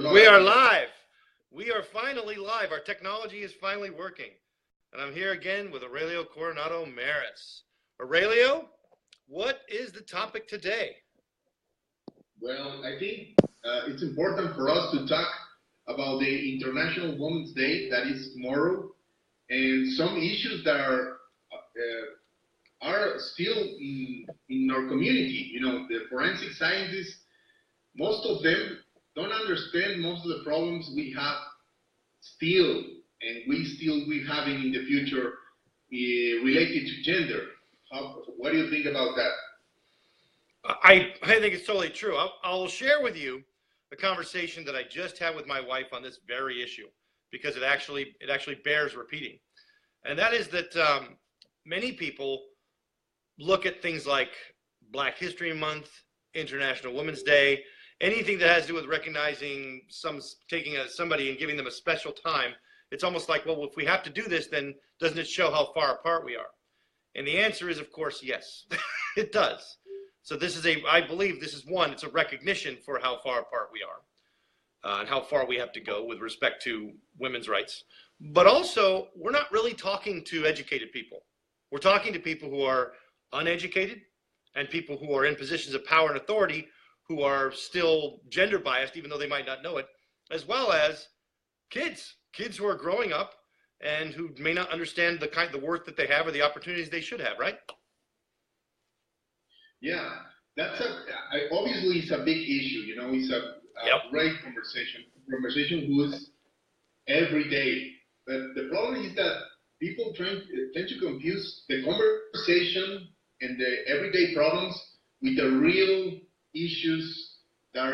We are live. We are finally live. Our technology is finally working. And I'm here again with Aurelio Coronado Maris. Aurelio, what is the topic today? Well, I think it's important for us to talk about the International Women's Day that is tomorrow, and some issues that are still in our community. You know, the forensic scientists, most of them don't understand most of the problems we have still, and we having in the future related to gender. What do you think about that? I think it's totally true. I'll share with you a conversation that I just had with my wife on this very issue, because it actually bears repeating. And that is that many people look at things like Black History Month, International Women's Day, anything that has to do with recognizing somebody and giving them a special time. It's almost like, well, if we have to do this, then doesn't it show how far apart we are? And the answer is, of course, yes, it does. So this is I believe this is one, it's a recognition for how far apart we are and how far we have to go with respect to women's rights. But also, we're not really talking to educated people. We're talking to people who are uneducated and people who are in positions of power and authority who are still gender biased, even though they might not know it, as well as kids who are growing up and who may not understand the worth that they have or the opportunities they should have, right? Yeah, that's obviously it's a big issue. You know, it's a great conversation who's every day. But the problem is that people tend to confuse the conversation and the everyday problems with the real issues that are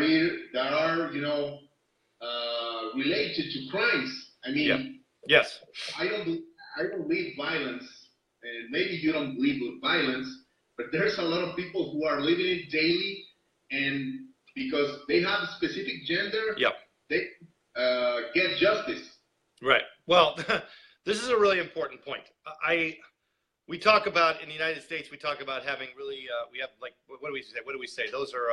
related to crimes. I mean, yes. I don't believe violence, and maybe you don't believe with violence, but there's a lot of people who are living it daily, and because they have a specific gender, they get justice. Right. Well, this is a really important point. We talk about in the United States, we talk about having really, we have like, what do we say? Those are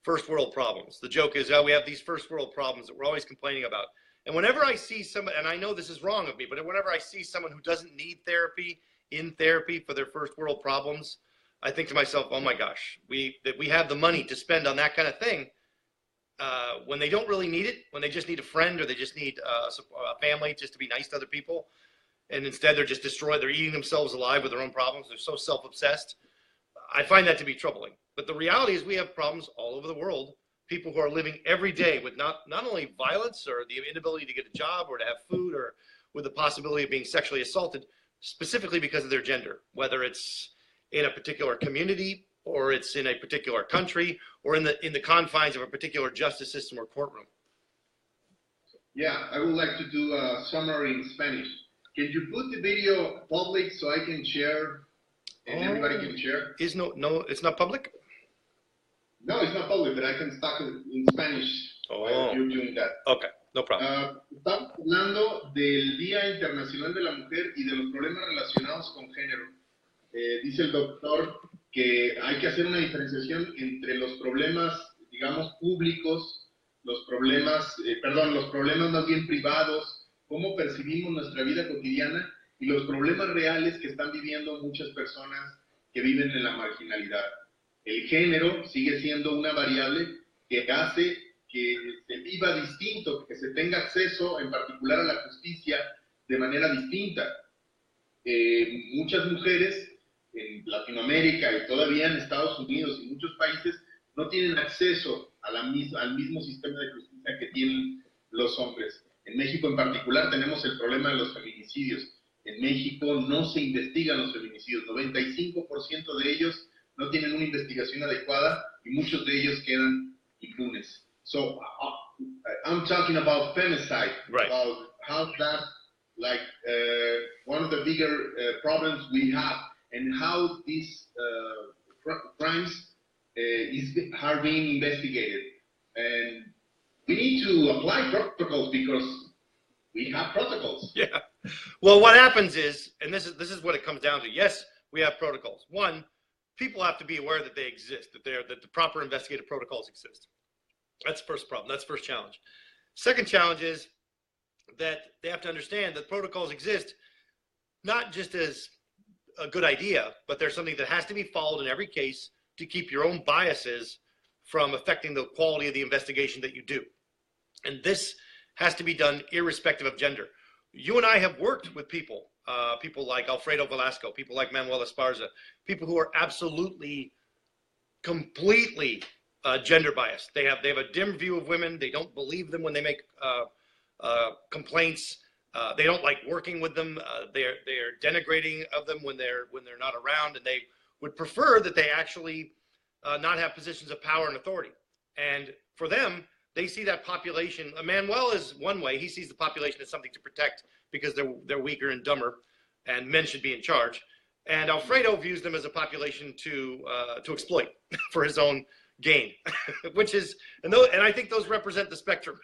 first world problems. The joke is, we have these first world problems that we're always complaining about. And whenever I see someone, and I know this is wrong of me, but whenever I see someone who doesn't need therapy in therapy for their first world problems, I think to myself, oh my gosh, we have the money to spend on that kind of thing when they don't really need it, when they just need a friend or they just need a family just to be nice to other people. And instead they're just destroyed. They're eating themselves alive with their own problems. They're so self-obsessed. I find that to be troubling. But the reality is we have problems all over the world. People who are living every day with not only violence or the inability to get a job or to have food or with the possibility of being sexually assaulted, specifically because of their gender, whether it's in a particular community or it's in a particular country or in the confines of a particular justice system or courtroom. Yeah, I would like to do a summary in Spanish. Can you put the video public so I can share and everybody can share? It's not public? No, it's not public, but I can talk in Spanish while you're doing that. Okay, no problem. Estamos hablando del Día Internacional de la Mujer y de los problemas relacionados con género. Dice el doctor que hay que hacer una diferenciación entre los problemas, digamos, públicos, los problemas más bien privados, cómo percibimos nuestra vida cotidiana y los problemas reales que están viviendo muchas personas que viven en la marginalidad. El género sigue siendo una variable que hace que se viva distinto, que se tenga acceso en particular a la justicia de manera distinta. Muchas mujeres en Latinoamérica y todavía en Estados Unidos y muchos países no tienen acceso al mismo sistema de justicia que tienen los hombres. En México en particular tenemos el problema de los feminicidios. En México no se investigan los feminicidios. 95% de ellos no tienen una investigación adecuada y muchos de ellos quedan impunes. So I'm talking about femicide, right. About how that, like one of the bigger problems we have, and how these crimes are being investigated. And we need to apply protocols because we have protocols. Yeah. Well, what happens is, and this is what it comes down to. Yes, we have protocols. One, people have to be aware that they exist, that the proper investigative protocols exist. That's the first problem. That's the first challenge. Second challenge is that they have to understand that protocols exist not just as a good idea, but there's something that has to be followed in every case to keep your own biases from affecting the quality of the investigation that you do. And this has to be done irrespective of gender. You and I have worked with people, people like Alfredo Velasco, people like Manuel Esparza, people who are absolutely, completely gender biased. They have a dim view of women. They don't believe them when they make complaints. They don't like working with them. They're denigrating of them when they're not around, and they would prefer that they actually not have positions of power and authority. And for them, they see that population. Manuel is one way. He sees the population as something to protect because they're weaker and dumber, and men should be in charge. And Alfredo views them as a population to exploit for his own gain, which is, and I think those represent the spectrum.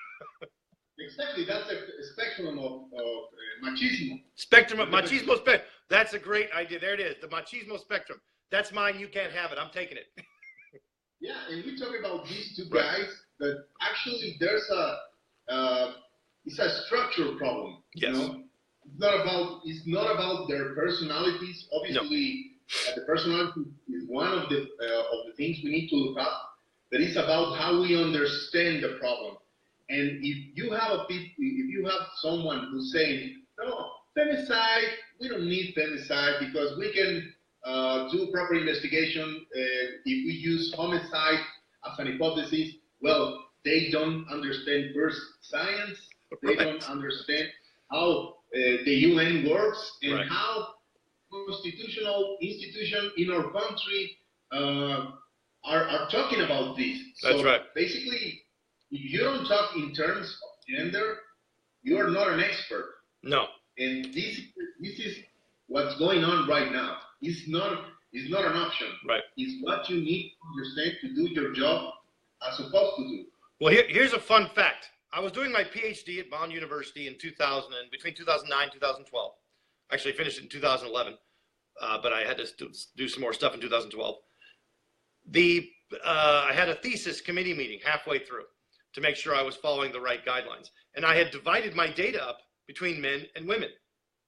Exactly, that's a spectrum of machismo. Spectrum of machismo spectrum. That's a great idea. There it is, the machismo spectrum. That's mine. You can't have it. I'm taking it. Yeah, and we talk about these two guys, but actually there's it's a structural problem. Yes. You know? It's not about their personalities. Obviously, the personality is one of the things we need to look up. But it's about how we understand the problem. And if you have someone who's saying, no, femicide, we don't need femicide because we can do proper investigation if we use homicide as an hypothesis. Well, they don't understand first science. They don't understand how the UN works and how constitutional institutions in our country are talking about this. That's right. Basically, if you don't talk in terms of gender, you are not an expert. No. And this is what's going on right now. It's not an option. Right. It's what you need to understand to do your job as supposed to do. Well, here's a fun fact. I was doing my PhD at Bond University in between 2009 and 2012. Actually, I finished it in 2011, but I had to do some more stuff in 2012. I had a thesis committee meeting halfway through to make sure I was following the right guidelines. And I had divided my data up between men and women,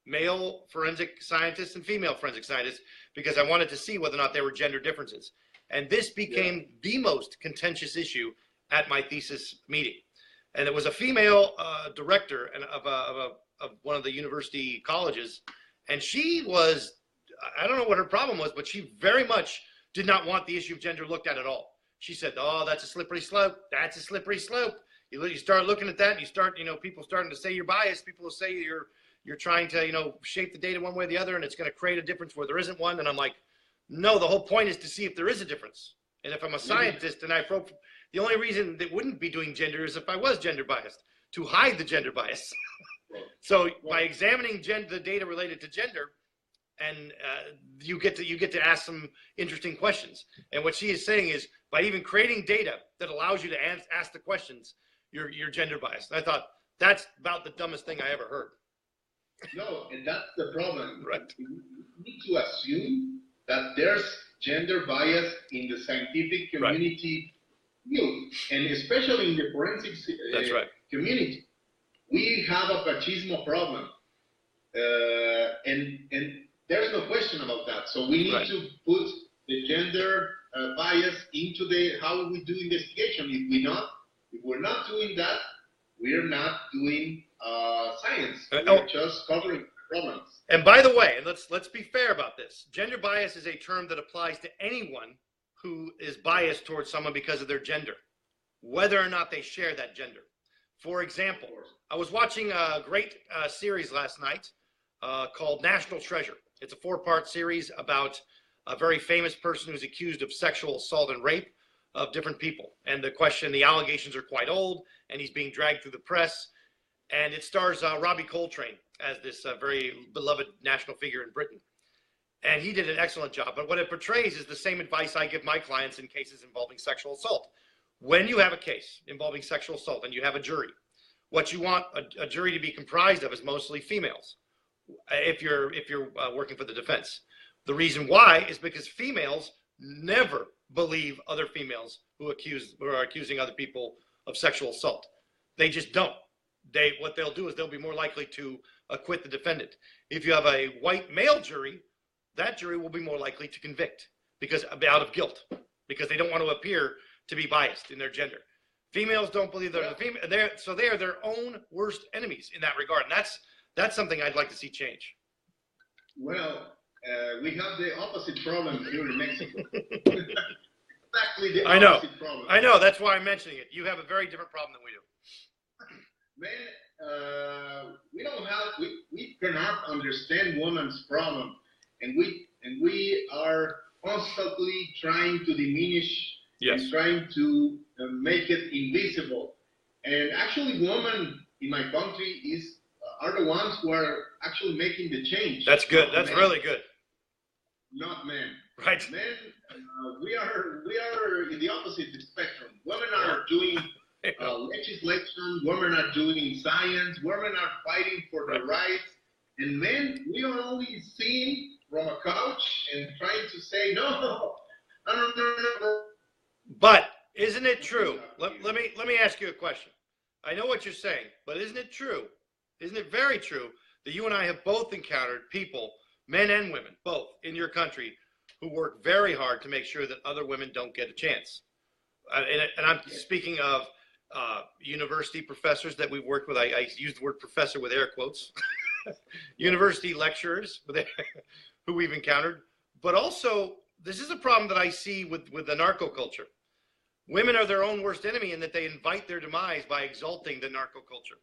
male forensic scientists and female forensic scientists, because I wanted to see whether or not there were gender differences. And this became the most contentious issue at my thesis meeting. And it was a female director of one of the university colleges. And she was, I don't know what her problem was, but she very much did not want the issue of gender looked at all. She said, oh, that's a slippery slope. That's a slippery slope. You start looking at that, and you start, people starting to say you're biased. People will say you're trying to, shape the data one way or the other, and it's going to create a difference where there isn't one. And I'm like, no, the whole point is to see if there is a difference. And if I'm a scientist and the only reason they wouldn't be doing gender is if I was gender biased, to hide the gender bias. So by examining the data related to gender, and you get to ask some interesting questions. And what she is saying is, by even creating data that allows you to ask the questions, you're gender biased. And I thought that's about the dumbest thing I ever heard. No, and that's the problem. Right. We need to assume that there's gender bias in the scientific community field, and especially in the forensics community. We have a machismo problem, and there's no question about that. So we need to put the gender bias into how we do investigation. If we're not doing that, we're not doing science. We're just covering problems. And by the way, and let's be fair about this. Gender bias is a term that applies to anyone who is biased towards someone because of their gender, whether or not they share that gender. For example, I was watching a great series last night called National Treasure. It's a 4-part series about a very famous person who's accused of sexual assault and rape of different people. And the allegations are quite old, and he's being dragged through the press. And it stars Robbie Coltrane as this very beloved national figure in Britain. And he did an excellent job. But what it portrays is the same advice I give my clients in cases involving sexual assault. When you have a case involving sexual assault and you have a jury, what you want a jury to be comprised of is mostly females, if you're working for the defense. The reason why is because females never believe other females who are accusing other people of sexual assault. They just don't. What they'll do is they'll be more likely to acquit the defendant. If you have a white male jury, that jury will be more likely to convict because out of guilt, because they don't want to appear to be biased in their gender. Females don't believe they're the female. So they are their own worst enemies in that regard, and that's something I'd like to see change. Well, we have the opposite problem here in Mexico. Exactly the opposite problem. I know. That's why I'm mentioning it. You have a very different problem than we do. Man, we cannot understand women's problem, and we are constantly trying to diminish and trying to make it invisible. And actually, women in my country are the ones who are actually making the change. That's good. That's really good. Not men. Right. Men, we are in the opposite spectrum. Women are doing legislation. Women are doing science. Women are fighting for their rights. And men, we are only seeing from a couch and trying to say no. But isn't it true? Let me ask you a question. I know what you're saying, but isn't it true? Isn't it very true that you and I have both encountered people, men and women, both in your country, who work very hard to make sure that other women don't get a chance? And I'm speaking of university professors that we've worked with. I use the word professor with air quotes. University lecturers who we've encountered. But also, this is a problem that I see with the narco culture. Women are their own worst enemy in that they invite their demise by exalting the narco culture.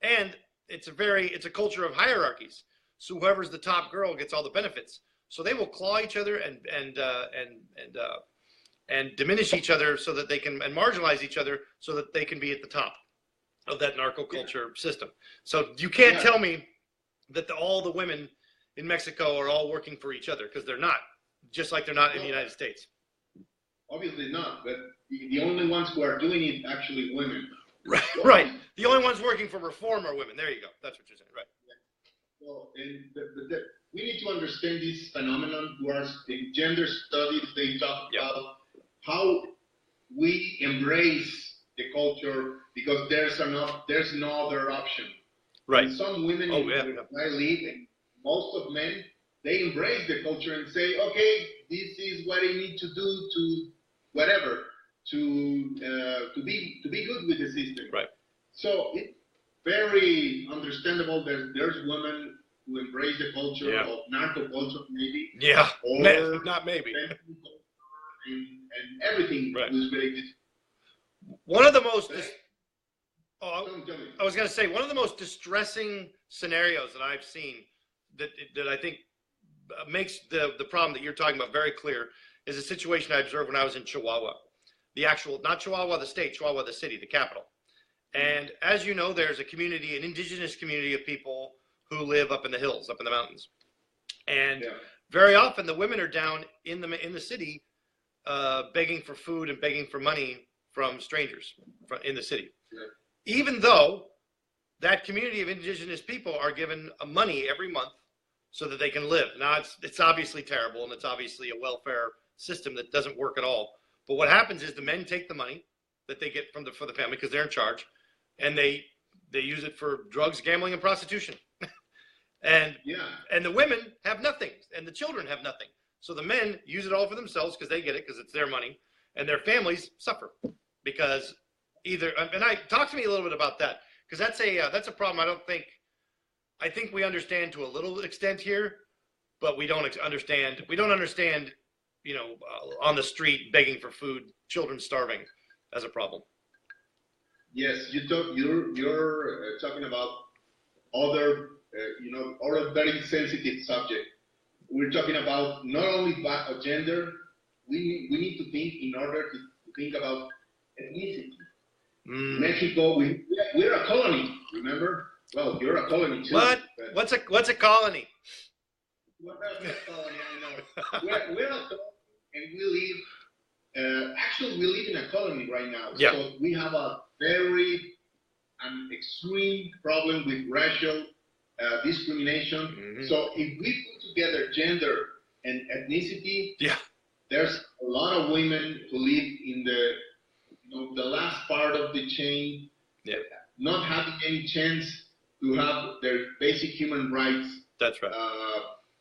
And it's a culture of hierarchies. So whoever's the top girl gets all the benefits. So they will claw each other and diminish each other so that they can, and marginalize each other so that they can be at the top of that narco culture system. So you can't tell me that all the women in Mexico are all working for each other, because they're not, just like they're not in the United States. Obviously not, but the only ones who are doing it actually women. Right, right. The only ones working for reform are women. There you go. That's what you're saying, right? Yeah. So, we need to understand this phenomenon. Whereas in gender studies, they talk about how we embrace the culture because there's no other option. Right. And some women where I live, and most of men, they embrace the culture and say, okay, this is what I need to do to whatever, to be good with the system. Right. So it's very understandable. There's women who embrace the culture of narco culture, maybe. Yeah. Or not maybe. And everything was related. One of the most. I was going to say, one of the most distressing scenarios that I've seen that I think makes the problem that you're talking about very clear is a situation I observed when I was in Chihuahua. Not Chihuahua the state, Chihuahua the city, the capital. And as you know, there's an indigenous community of people who live up in the hills, up in the mountains. And very often the women are down in the city begging for food and begging for money from strangers in the city. Yeah. Even though that community of indigenous people are given money every month so that they can live. Now, it's obviously terrible, and it's obviously a welfare system that doesn't work at all. But what happens is the men take the money that they get for the family, because they're in charge, and they use it for drugs, gambling, and prostitution. and the women have nothing, and the children have nothing. So the men use it all for themselves because they get it, because it's their money, and their families suffer because talk to me a little bit about that, because that's a problem I think we understand to a little extent here, but we don't understand, on the street begging for food, children starving as a problem. Yes, you're talking about other very sensitive subject. We're talking about not only gender. We need to think in order to think about ethnicity. Mexico, we're a colony. Remember? Well, you're a colony too. What? What's a colony? What's a colony? I know. We're a colony, and we live in a colony right now. Yeah. So we have an extreme problem with racial discrimination. Mm-hmm. So if we put together gender and ethnicity, there's a lot of women who live in the last part of the chain, yeah, not having any chance to have their basic human rights. That's right.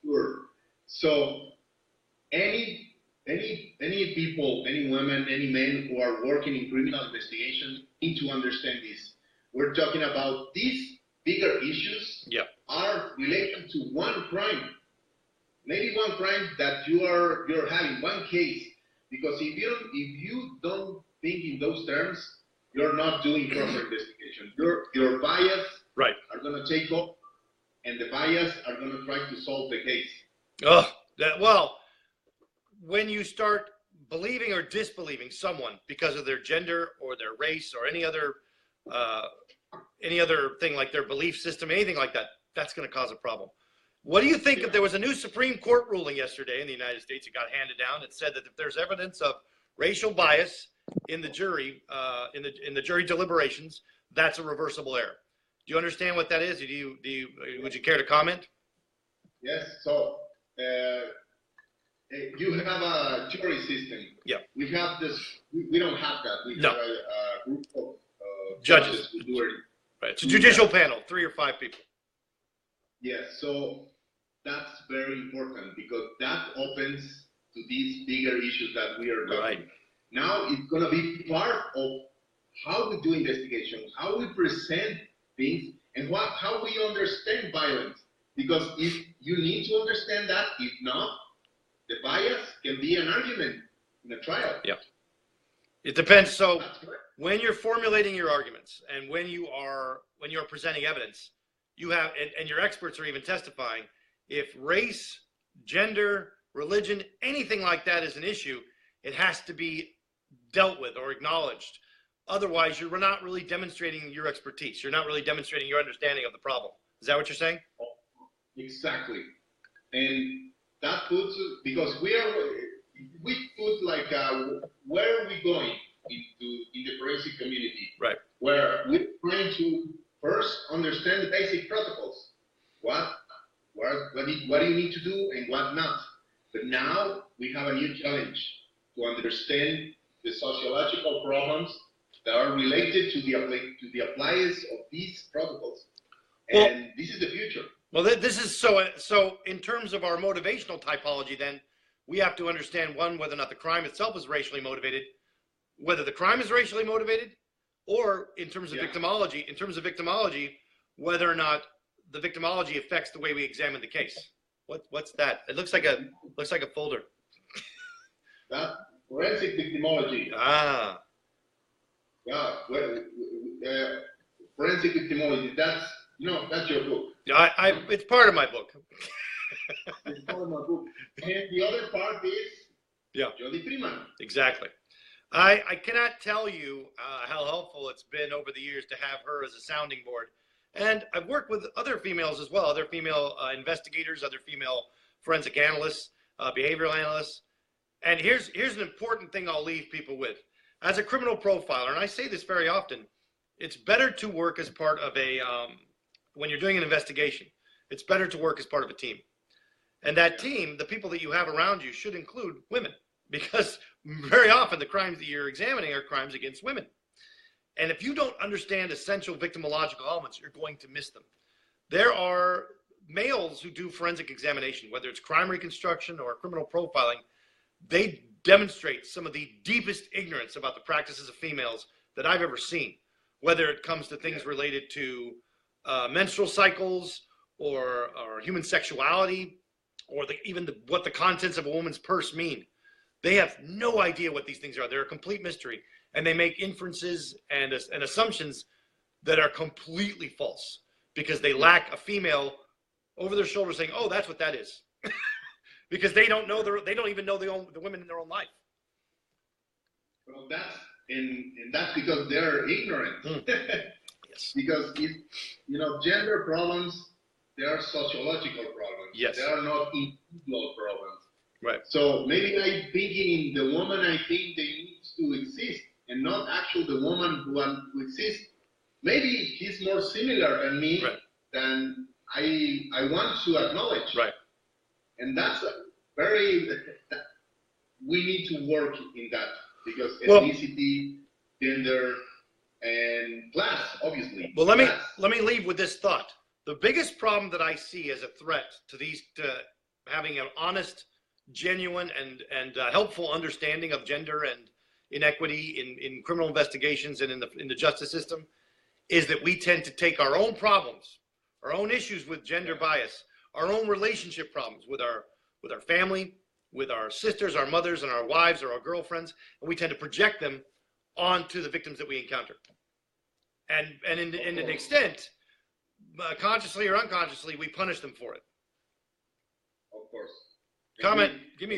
Sure. So any people, any women, any men who are working in criminal investigation need to understand this. We're talking about these bigger issues are related to one crime. Maybe one crime that you're having, one case. Because if you don't think in those terms, you're not doing proper investigation. Your bias are going to take off, and the bias are going to try to solve the case. Well, when you start believing or disbelieving someone because of their gender or their race or any other thing like their belief system, anything like that, that's going to cause a problem. What do you think if there was a new Supreme Court ruling yesterday in the United States? It got handed down. It said that if there's evidence of racial bias in the jury, in the jury deliberations, that's a reversible error. Do you understand what that is? Would you care to comment? Yes. So you have a jury system. Yeah. We have this. We don't have that. We have a group of judges who do it. Right. It's a judicial panel, 3 or 5 people. Yes. So that's very important because that opens to these bigger issues that we are talking. Right. Now it's going to be part of how we do investigation, how we present things, and how we understand violence. Because if you need to understand that, if not, the bias can be an argument in a trial. Yeah. It depends. So when you're formulating your arguments and when you're presenting evidence, you have, and your experts are even testifying, if race, gender, religion, anything like that is an issue, it has to be dealt with or acknowledged. Otherwise, you're not really demonstrating your expertise. You're not really demonstrating your understanding of the problem. Is that what you're saying? Exactly. And that puts, because we put like, where are we going in the forensic community? Right. Where we're trying to first understand the basic protocols. What do you need to do and what not? But now we have a new challenge to understand the sociological problems that are related to the appliance of these protocols. And this is the future. Well, this is so in terms of our motivational typology, then we have to understand, one, whether or not the crime itself is racially motivated, whether the crime is racially motivated, or in terms of victimology, whether or not the victimology affects the way we examine the case. What's that? It looks like a folder. That forensic victimology. Yeah. Forensic victimology. That's your book. It's part of my book. It's part of my book. And the other part is Jody Freeman. Exactly. I cannot tell you how helpful it's been over the years to have her as a sounding board. And I've worked with other females as well, other female investigators, other female forensic analysts, behavioral analysts. And here's an important thing I'll leave people with. As a criminal profiler, and I say this very often, it's better to work as part of when you're doing an investigation, it's better to work as part of a team. And that team, the people that you have around you, should include women, because very often the crimes that you're examining are crimes against women. And if you don't understand essential victimological elements, you're going to miss them. There are males who do forensic examination, whether it's crime reconstruction or criminal profiling. They demonstrate some of the deepest ignorance about the practices of females that I've ever seen, whether it comes to things related to menstrual cycles or human sexuality, or what the contents of a woman's purse mean. They have no idea what these things are. They're a complete mystery. And they make inferences and assumptions that are completely false because they lack a female over their shoulder saying, "Oh, that's what that is," because they don't even know the women in their own life. Well, that's because they're ignorant. Yes. Because gender problems, they are sociological problems. Yes. They are not individual problems. Right. So maybe I'm thinking the woman I think they need to exist, and not actually the woman who exists. Maybe he's more similar than me than I want to acknowledge. Right. And that's we need to work in that, because ethnicity gender, and class, obviously. Well, let me leave with this thought. The biggest problem that I see as a threat to having an honest, genuine, and helpful understanding of gender and inequity in criminal investigations and in the justice system is that we tend to take our own problems, our own issues with gender bias, our own relationship problems with our family, with our sisters, our mothers, and our wives or our girlfriends, and we tend to project them onto the victims that we encounter. And in an extent, consciously or unconsciously, we punish them for it. Of course. Comment. Give me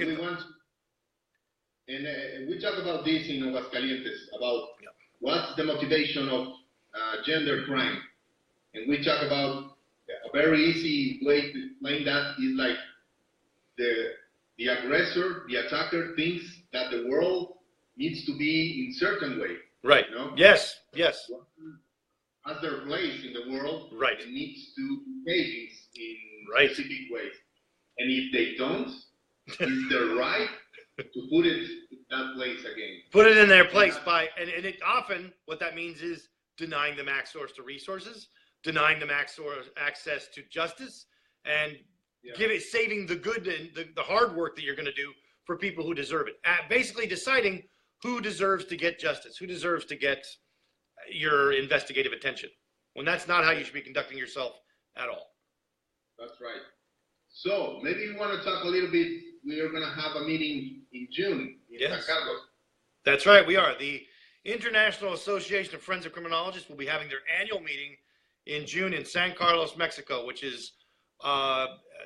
we talk about this in Aguascalientes, about what's the motivation of gender crime. And we talk about a very easy way to explain that is like the aggressor, the attacker thinks that the world needs to be in certain way. Right. You know? Yes. Has their place in the world. Right. And needs to behave in right. specific ways. And if they don't, it's their right to put it in that place again. Put it in their place and it often, what that means is denying them access to resources, denying them access to justice, and saving the good and the hard work that you're going to do for people who deserve it. Basically deciding who deserves to get justice, who deserves to get your investigative attention, when that's not how you should be conducting yourself at all. That's right. So maybe we want to talk a little bit. We are going to have a meeting in June in San Carlos. That's right. We are. The International Association of Forensic Criminologists will be having their annual meeting in June in San Carlos, Mexico, which is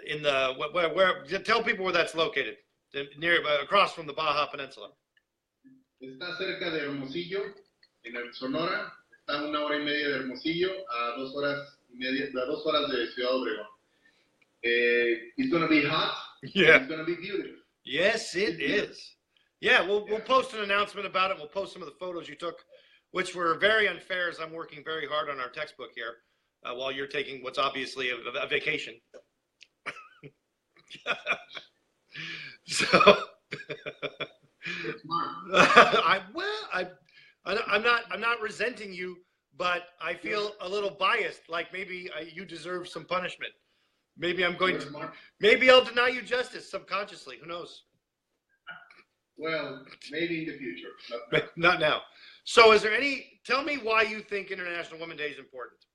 in the where tell people where that's located. Near across from the Baja Peninsula. Está cerca de Hermosillo, en el Sonora. Está a 1 hora y media de Hermosillo, a 2 horas y media, a 2 horas de Ciudad Obregón. It's going to be hot. Yeah. It's going to be beautiful. Yes, it is. Yeah, we'll post an announcement about it. We'll post some of the photos you took, which were very unfair as I'm working very hard on our textbook here while you're taking what's obviously a vacation. So I'm not resenting you, but I feel a little biased. Like maybe you deserve some punishment. Maybe maybe I'll deny you justice subconsciously. Who knows? Well, maybe in the future. Not now. So tell me why you think International Women's Day is important.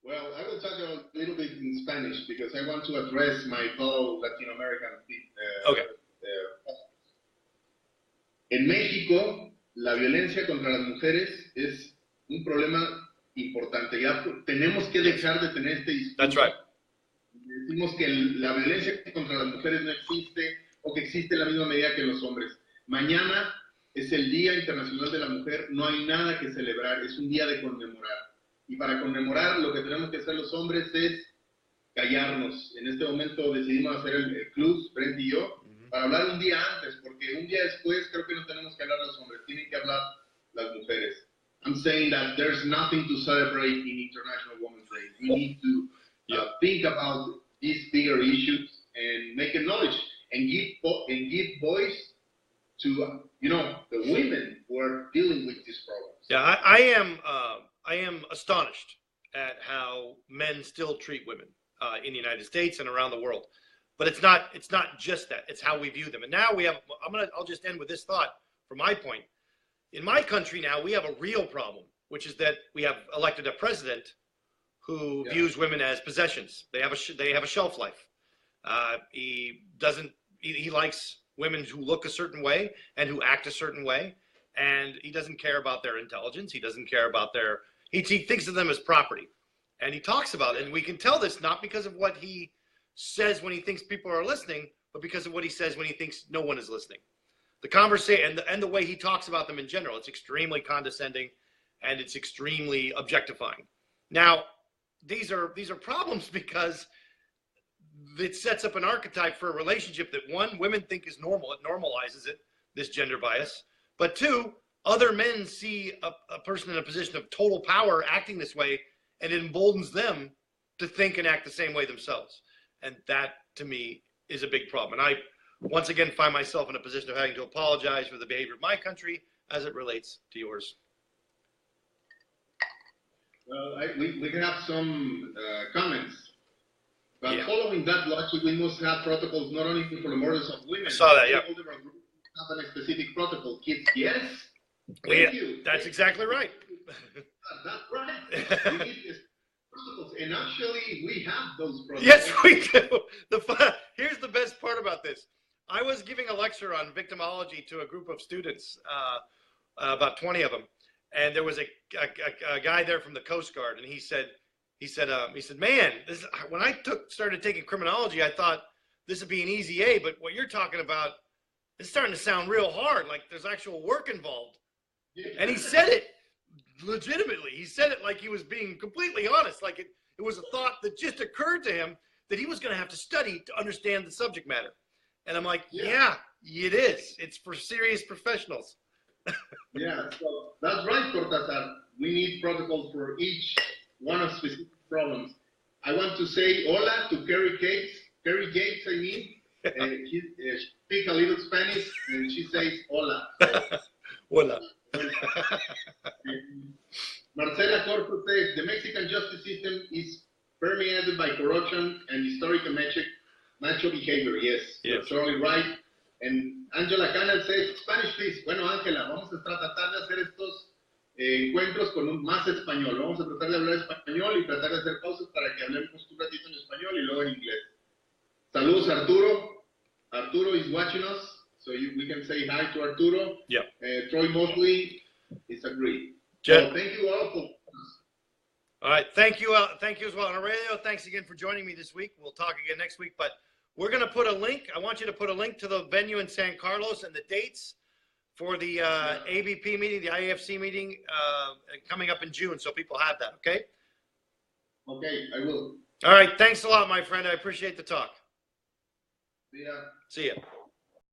Well, I will talk a little bit in Spanish because I want to address my fellow Latin American okay. En México, la violencia contra las mujeres es un problema importante. Ya tenemos que dejar de tener este discurso. That's right. Decimos que la violencia contra las mujeres no existe o que existe en la misma medida que los hombres. Mañana es el Día Internacional de la Mujer, no hay nada que celebrar, es un día de conmemorar. Y para conmemorar lo que tenemos que hacer los hombres es callarnos. En este momento decidimos hacer el club, Brent y yo, para hablar un día antes, porque un día después creo que no tenemos que hablar los hombres, tienen que hablar las mujeres. I'm saying that there's nothing to celebrate in International Women's Day. We need to think about these bigger issues and make a knowledge and give voice to the women who are dealing with these problems. Yeah, I am astonished at how men still treat women in the United States and around the world. But it's not just that. It's how we view them. And now I'll just end with this thought from my point. In my country now, we have a real problem, which is that we have elected a president who views women as possessions. They have a shelf life. He likes women who look a certain way and who act a certain way, and he doesn't care about their intelligence. He doesn't care about he thinks of them as property, and he talks about it. And we can tell this not because of what he says when he thinks people are listening, but because of what he says when he thinks no one is listening. The conversation and the way he talks about them in general, it's extremely condescending and it's extremely objectifying. Now, these are problems because it sets up an archetype for a relationship that one, women think is normal. It normalizes it, this gender bias. But two, other men see a person in a position of total power acting this way, and it emboldens them to think and act the same way themselves. And that, to me, is a big problem. And I, once again, find myself in a position of having to apologize for the behavior of my country, as it relates to yours? Well, we can have some comments. But Yeah. following that logic, we must have protocols not only for the murders of women. I saw that, yeah. Have a specific protocol. Kids, yes. Yeah, Thank you. that's exactly right. That's right. We need protocols, and actually, we have those protocols. Yes, we do. Here's the best part about this. I was giving a lecture on victimology to a group of students, about 20 of them, and there was a guy there from the Coast Guard, and he said, man, when I started taking criminology, I thought this would be an easy A, but what you're talking about, it's starting to sound real hard, like there's actual work involved. And he said it legitimately. He said it like he was being completely honest, like it was a thought that just occurred to him that he was going to have to study to understand the subject matter. And I'm like, yeah, it is. It's for serious professionals. Yeah, so that's right, Cortázar. We need protocols for each one of specific problems. I want to say hola to Carrie Gates. Carrie Gates, I mean. She speaks a little Spanish, and she says hola. Hola. Marcela Corpo says, the Mexican justice system is permeated by corruption and historical macho behavior. Yes, you're totally right. And Angela Canal says, Spanish please. Bueno, Ángela, vamos a tratar de hacer estos encuentros con más español. Vamos a tratar de hablar español y tratar de hacer pausas para que hablemos un ratito en español y luego en inglés. Saludos, Arturo. Arturo is watching us, so we can say hi to Arturo. Yeah. Troy Mosley is agreed. So thank you all for. All right, thank you as well. And Aurelio, thanks again for joining me this week. We'll talk again next week, but we're going to put a link. I want you to put a link to the venue in San Carlos and the dates for the ABP meeting, the IAFC meeting coming up in June, so people have that, okay? Okay, I will. All right, thanks a lot, my friend. I appreciate the talk. See ya. See ya.